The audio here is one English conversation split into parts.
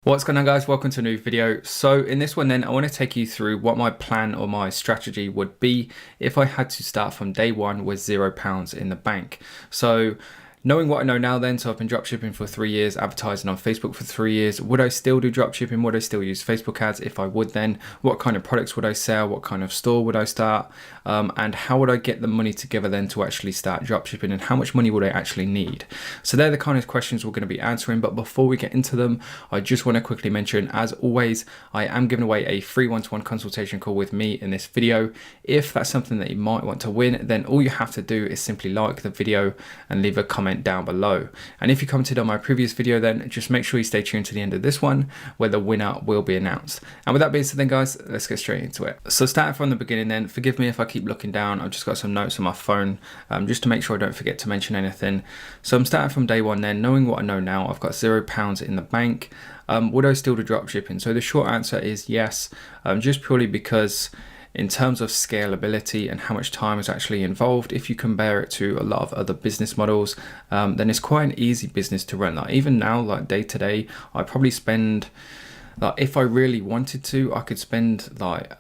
What's going on, guys? Welcome to a new video. So in this one then, I want to take you through what my plan or my strategy would be if I had to start from day one with £0 in the bank. So knowing what I know now then, so I've been dropshipping for 3 years, advertising on Facebook for 3 years. Would I still do dropshipping? Would I still use Facebook ads? If I would, then what kind of products would I sell? What kind of store would I start? And how would I get the money together then to actually start dropshipping, and how much money would I actually need? So they're the kind of questions we're going to be answering. But before we get into them, I just want to quickly mention, as always, I am giving away a free one-to-one consultation call with me in this video. If that's something that you might want to win, then all you have to do is simply like the video and leave a comment down below. And if you commented on my previous video, then just make sure you stay tuned to the end of this one, where the winner will be announced. And with that being said then, guys, let's get straight into it. So starting from the beginning then, forgive me if I keep looking down. I've just got some notes on my phone just to make sure I don't forget to mention anything. So I'm starting from day one then, knowing what I know now. I've got £0 in the bank. Would I still do dropshipping? So the short answer is yes, just purely because in terms of scalability and how much time is actually involved, if you compare it to a lot of other business models, then it's quite an easy business to run. Like even now, like day to day, I probably spend, like if I really wanted to, I could spend like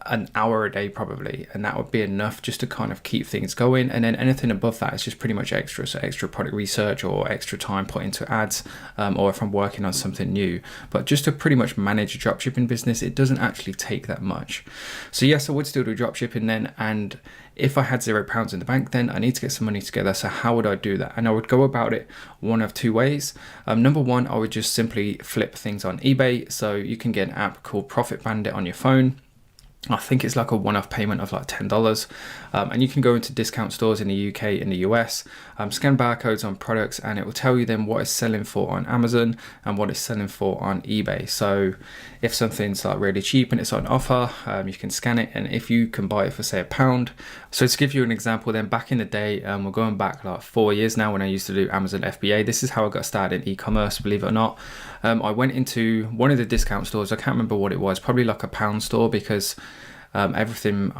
an hour a day probably, and that would be enough just to kind of keep things going. And then anything above that is just pretty much extra, so extra product research or extra time put into ads, or if I'm working on something new. But just to pretty much manage a dropshipping business, it doesn't actually take that much. So yes, I would still do dropshipping then, and if I had £0 in the bank, then I need to get some money together. So how would I do that? And I would go about it one of two ways. Number one, I would just simply flip things on eBay. So you can get an app called Profit Bandit on your phone. I think it's like a one-off payment of like $10, and you can go into discount stores in the UK and the US, scan barcodes on products, and it will tell you then what it's selling for on Amazon and what it's selling for on eBay. So if something's like really cheap and it's on offer, you can scan it, and if you can buy it for say £1. So to give you an example then, back in the day, we're going back like 4 years now when I used to do Amazon FBA. This is how I got started in e-commerce, believe it or not. I went into one of the discount stores. I can't remember what it was, probably like a pound store, because everything,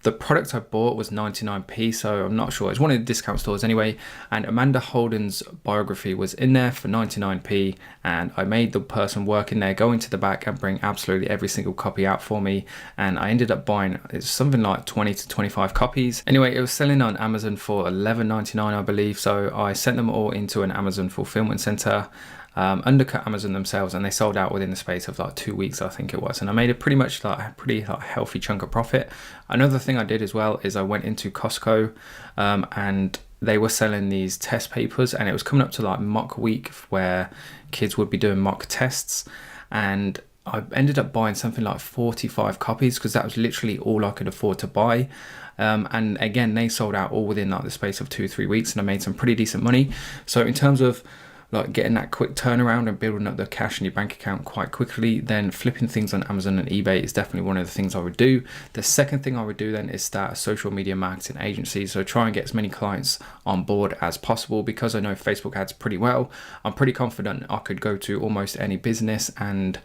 the product I bought was 99p, so I'm not sure. It's one of the discount stores anyway, and Amanda Holden's biography was in there for 99p, and I made the person working there go into the back and bring absolutely every single copy out for me, and I ended up buying, it's something like 20 to 25 copies. Anyway, it was selling on Amazon for $11.99, I believe, so I sent them all into an Amazon fulfillment center, undercut Amazon themselves, and they sold out within the space of like 2 weeks, I think it was, and I made a pretty healthy chunk of profit. Another thing I did as well is I went into Costco, and they were selling these test papers, and it was coming up to like mock week where kids would be doing mock tests, and I ended up buying something like 45 copies because that was literally all I could afford to buy. And again, they sold out all within like the space of 2-3 weeks, and I made some pretty decent money. So in terms of like getting that quick turnaround and building up the cash in your bank account quite quickly, then flipping things on Amazon and eBay is definitely one of the things I would do. The second thing I would do then is start a social media marketing agency. So try and get as many clients on board as possible. Because I know Facebook ads pretty well, I'm pretty confident I could go to almost any business and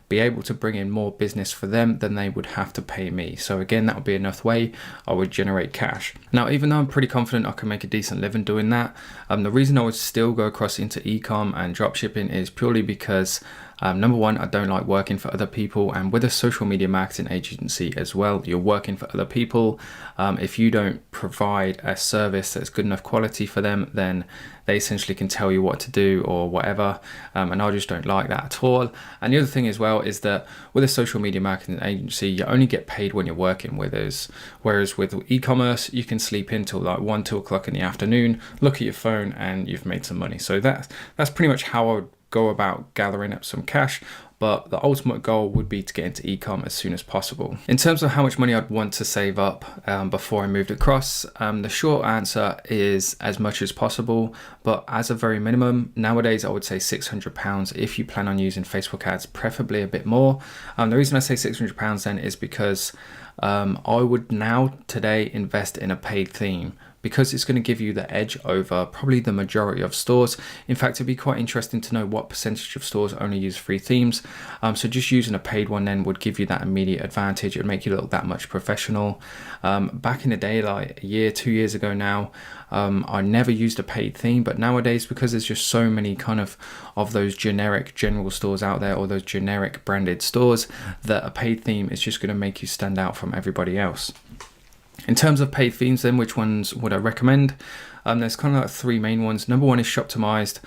be able to bring in more business for them than they would have to pay me. So again, that would be another way I would generate cash. Now, even though I'm pretty confident I can make a decent living doing that, the reason I would still go across into e-com and dropshipping is purely because number one, I don't like working for other people, and with a social media marketing agency as well, you're working for other people. If you don't provide a service that's good enough quality for them, then they essentially can tell you what to do or whatever, and I just don't like that at all. And the other thing as well is that with a social media marketing agency, you only get paid when you're working with us, whereas with e-commerce, you can sleep in till like 1-2 o'clock in the afternoon, look at your phone, and you've made some money. So that's pretty much how I would go about gathering up some cash, but the ultimate goal would be to get into e-com as soon as possible. In terms of how much money I'd want to save up before I moved across, the short answer is as much as possible, but as a very minimum, nowadays I would say £600 if you plan on using Facebook ads, preferably a bit more. The reason I say £600 then is because I would now today invest in a paid theme because it's going to give you the edge over probably the majority of stores. In fact, it'd be quite interesting to know what percentage of stores only use free themes. So just using a paid one then would give you that immediate advantage. It would make you look that much professional. Back in the day, like a year, 2 years ago now, I never used a paid theme, but nowadays, because there's just so many kind of those generic general stores out there, or those generic branded stores, that a paid theme is just going to make you stand out from everybody else. In terms of paid themes then, which ones would I recommend? There's kind of like three main ones. Number one is Shoptimized.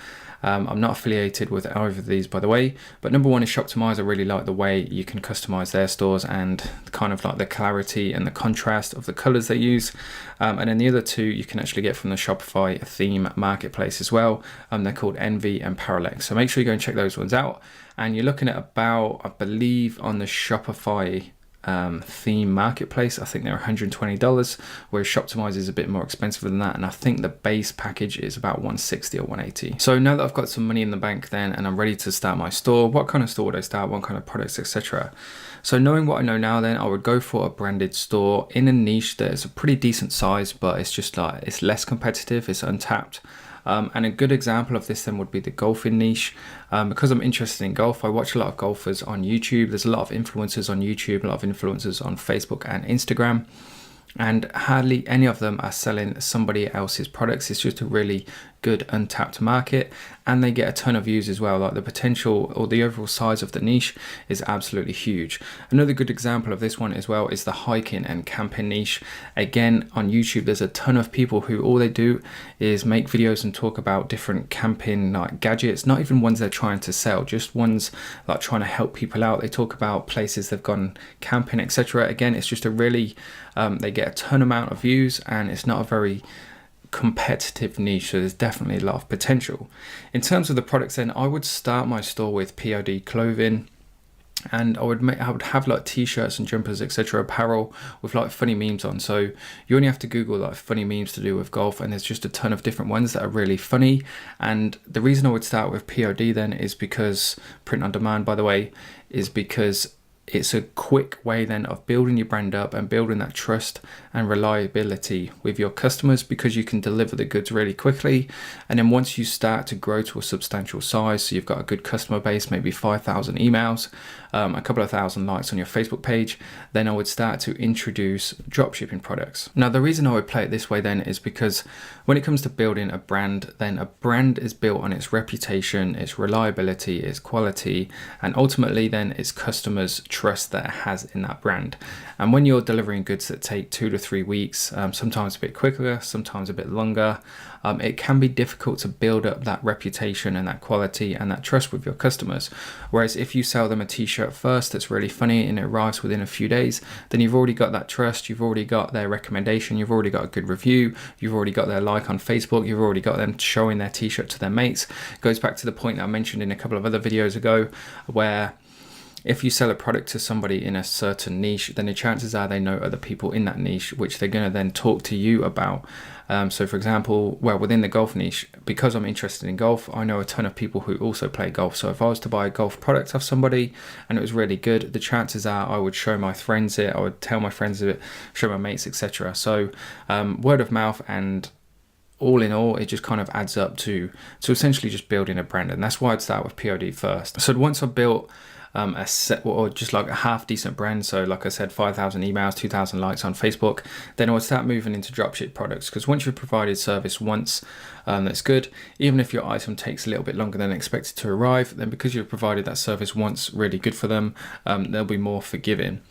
I'm not affiliated with either of these, by the way, but number one is Shoptimized. I really like the way you can customize their stores and kind of like the clarity and the contrast of the colors they use. And then the other two you can actually get from the Shopify theme marketplace as well. They're called Envy and Parallax. So make sure you go and check those ones out. And you're looking at about, I believe, on the Shopify theme marketplace, I think they're $120, whereas Shoptimize is a bit more expensive than that, and I think the base package is about $160 or $180. So now that I've got some money in the bank then, and I'm ready to start my store, what kind of store would I start, what kind of products, etc. So knowing what I know now then, I would go for a branded store in a niche that is a pretty decent size, but it's just like, it's less competitive, it's untapped. And a good example of this then would be the golfing niche. Because I'm interested in golf, I watch a lot of golfers on YouTube. There's a lot of influencers on YouTube, a lot of influencers on Facebook and Instagram, and hardly any of them are selling somebody else's products. It's just a really good untapped market, and they get a ton of views as well. Like the potential or the overall size of the niche is absolutely huge. Another good example of this one as well is the hiking and camping niche. Again, on YouTube there's a ton of people who all they do is make videos and talk about different camping like gadgets, not even ones they're trying to sell, just ones like trying to help people out. They talk about places they've gone camping, etc. Again, it's just a really they get a ton amount of views, and it's not a very competitive niche, so there's definitely a lot of potential. In terms of the products then, I would start my store with POD clothing, and I would have like t-shirts and jumpers, etc., apparel with like funny memes on. So you only have to Google like funny memes to do with golf, and there's just a ton of different ones that are really funny. And the reason I would start with POD then is because print on demand, by the way, is because it's a quick way then of building your brand up and building that trust and reliability with your customers, because you can deliver the goods really quickly. And then once you start to grow to a substantial size, so you've got a good customer base, maybe 5,000 emails, a couple of thousand likes on your Facebook page, then I would start to introduce dropshipping products. Now, the reason I would play it this way then is because when it comes to building a brand, then a brand is built on its reputation, its reliability, its quality, and ultimately then its customers' trust that it has in that brand. And when you're delivering goods that take 2 to 3 weeks, sometimes a bit quicker, sometimes a bit longer, it can be difficult to build up that reputation and that quality and that trust with your customers. Whereas if you sell them a t-shirt first that's really funny and it arrives within a few days, then you've already got that trust, you've already got their recommendation, you've already got a good review, you've already got their like on Facebook, you've already got them showing their t-shirt to their mates. It goes back to the point that I mentioned in a couple of other videos ago, where if you sell a product to somebody in a certain niche, then the chances are they know other people in that niche, which they're going to then talk to you about. So for example, well, within the golf niche, because I'm interested in golf, I know a ton of people who also play golf. So if I was to buy a golf product off somebody and it was really good, the chances are I would show my friends it, I would tell my friends of it, show my mates, etc. So word of mouth, and all in all, it just kind of adds up to essentially just building a brand. And that's why I'd start with POD first. So once I've built a set, or just like a half decent brand, so like I said, 5,000 emails, 2,000 likes on Facebook, then I would start moving into dropship products. Because once you've provided service once, that's good. Even if your item takes a little bit longer than expected to arrive, then because you've provided that service once, really good for them, they'll be more forgiving.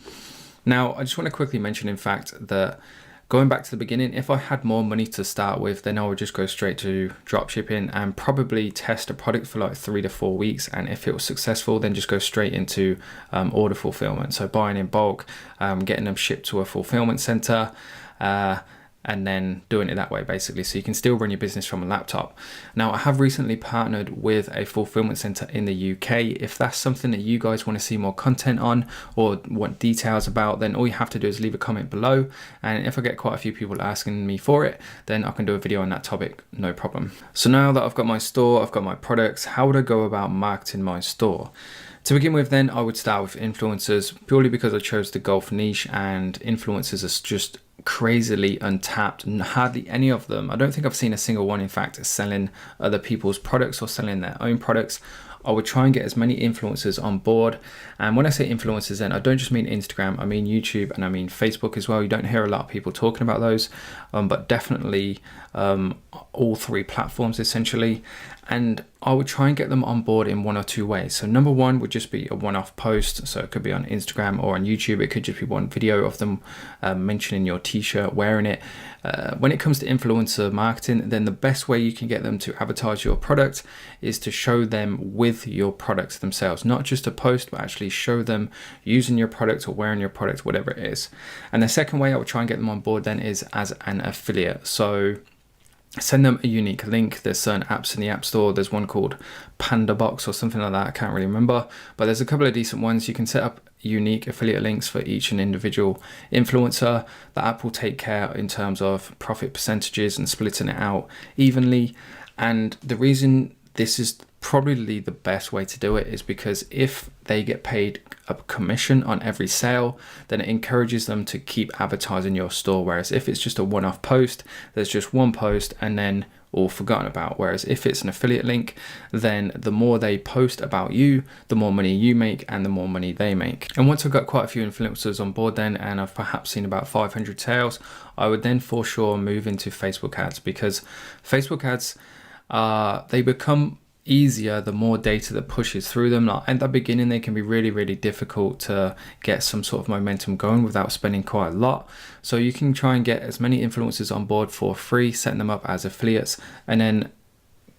Now, I just want to quickly mention, in fact, that going back to the beginning, if I had more money to start with, then I would just go straight to dropshipping and probably test a product for like 3 to 4 weeks. And if it was successful, then just go straight into order fulfillment. So buying in bulk, getting them shipped to a fulfillment center, and then doing it that way, basically. So you can still run your business from a laptop. Now, I have recently partnered with a fulfillment center in the UK. If that's something that you guys want to see more content on or want details about, then all you have to do is leave a comment below. And if I get quite a few people asking me for it, then I can do a video on that topic, no problem. So now that I've got my store, I've got my products, how would I go about marketing my store? To begin with then, I would start with influencers, purely because I chose the golf niche, and influencers are just crazily untapped, and hardly any of them, I don't think I've seen a single one in fact selling other people's products or selling their own products. I would try and get as many influencers on board. And when I say influencers, then I don't just mean Instagram, I mean YouTube, and I mean Facebook as well. You don't hear a lot of people talking about those, but definitely all three platforms essentially. And I would try and get them on board in one or two ways. So number one would just be a one-off post. So it could be on Instagram or on YouTube. It could just be one video of them mentioning your t-shirt, wearing it. When it comes to influencer marketing, then the best way you can get them to advertise your product is to show them with your products themselves, not just a post, but actually show them using your product or wearing your product, whatever it is. And the second way I would try and get them on board then is as an affiliate. So send them a unique link. There's certain apps in the App Store. There's one called Panda Box or something like that. I can't really remember, but there's a couple of decent ones. You can set up unique affiliate links for each and individual influencer. The app will take care in terms of profit percentages and splitting it out evenly. And the reason this is probably the best way to do it is because if they get paid a commission on every sale, then it encourages them to keep advertising your store. Whereas if it's just a one-off post, there's just one post and then all forgotten about. Whereas if it's an affiliate link, then the more they post about you, the more money you make and the more money they make. And once I've got quite a few influencers on board then, and I've perhaps seen about 500 sales, I would then for sure move into Facebook ads, because Facebook ads, they become easier the more data that pushes through them. Like at the beginning, they can be really difficult to get some sort of momentum going without spending quite a lot. So you can try and get as many influencers on board for free, setting them up as affiliates, and then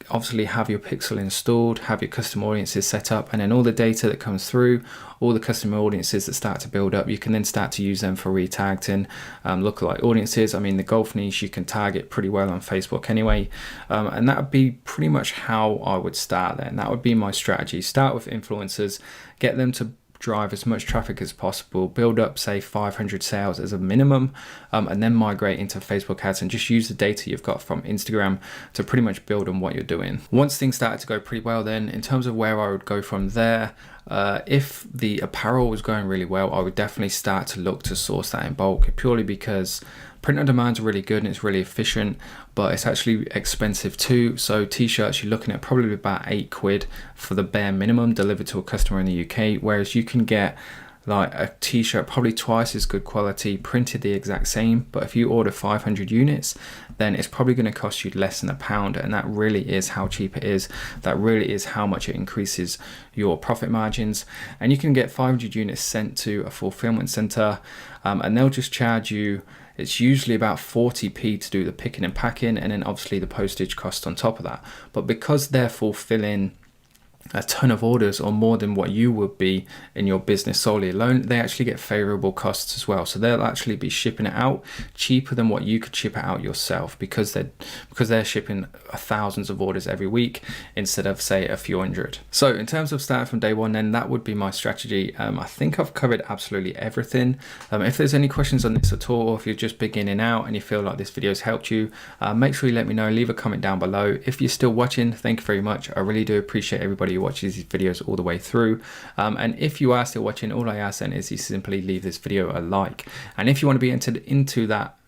obviously have your pixel installed, have your custom audiences set up, and then all the data that comes through, all the custom audiences that start to build up, you can then start to use them for retargeting, lookalike audiences. I mean, the golf niche you can target pretty well on Facebook anyway, and that would be pretty much how I would start then. That would be my strategy. Start with influencers, get them to drive as much traffic as possible, build up say 500 sales as a minimum, and then migrate into Facebook ads and just use the data you've got from Instagram to pretty much build on what you're doing. Once things started to go pretty well, then in terms of where I would go from there, if the apparel was going really well, I would definitely start to look to source that in bulk, purely because print on demand is really good and it's really efficient, but it's actually expensive too. So t-shirts, you're looking at probably about £8 for the bare minimum delivered to a customer in the UK, whereas you can get like a t-shirt probably twice as good quality, printed the exact same, but if you order 500 units, then it's probably going to cost you less than £1, and that really is how cheap it is. That really is how much it increases your profit margins. And you can get 500 units sent to a fulfillment center, and they'll just charge you, it's usually about 40p to do the picking and packing, and then obviously the postage cost on top of that. But because they're fulfilling a ton of orders or more than what you would be in your business solely alone, they actually get favorable costs as well. So they'll actually be shipping it out cheaper than what you could ship it out yourself, because they're shipping thousands of orders every week instead of say a few hundred. So in terms of starting from day one, then that would be my strategy. I think I've covered absolutely everything. If there's any questions on this at all, or if you're just beginning out and you feel like this video has helped you, make sure you let me know, leave a comment down below. If you're still watching, thank you very much. I really do appreciate everybody who watches these videos all the way through, and if you are still watching, all I ask then is you simply leave this video a like. And if you want to be entered into that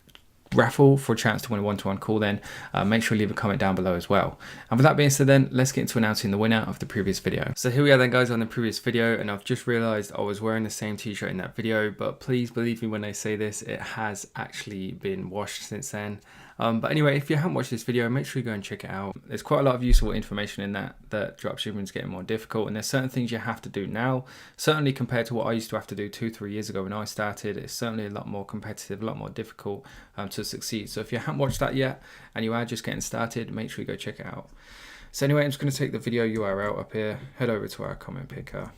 raffle for a chance to win a one-to-one call, then make sure you leave a comment down below as well. And with that being said, then let's get into announcing the winner of the previous video. So here we are then, guys, on the previous video, and I've just realized I was wearing the same t-shirt in that video, but please believe me when I say this, it has actually been washed since then. But anyway, if you haven't watched this video, make sure you go and check it out. There's quite a lot of useful information in that dropshipping is getting more difficult, and there's certain things you have to do now, certainly compared to what I used to have to do 2-3 years ago when I started. It's certainly a lot more competitive, a lot more difficult to succeed. So if you haven't watched that yet and you are just getting started, make sure you go check it out. So anyway, I'm just going to take the video URL up here, head over to our comment picker,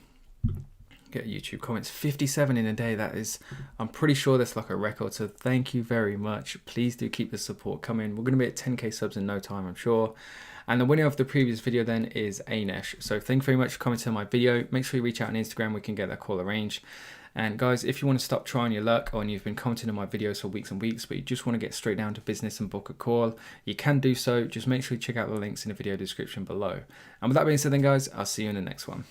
get YouTube comments, 57 in a day. That is, I'm pretty sure that's like a record, so thank you very much. Please do keep the support coming. We're going to be at 10k subs in no time, I'm sure. And the winner of the previous video then is Ainesh. So thank you very much for commenting on my video. Make sure you reach out on Instagram, we can get that call arranged. And guys, if you want to stop trying your luck, or you've been commenting on my videos for weeks and weeks, but you just want to get straight down to business and book a call, you can do so. Just make sure you check out the links in the video description below. And with that being said then, guys, I'll see you in the next one.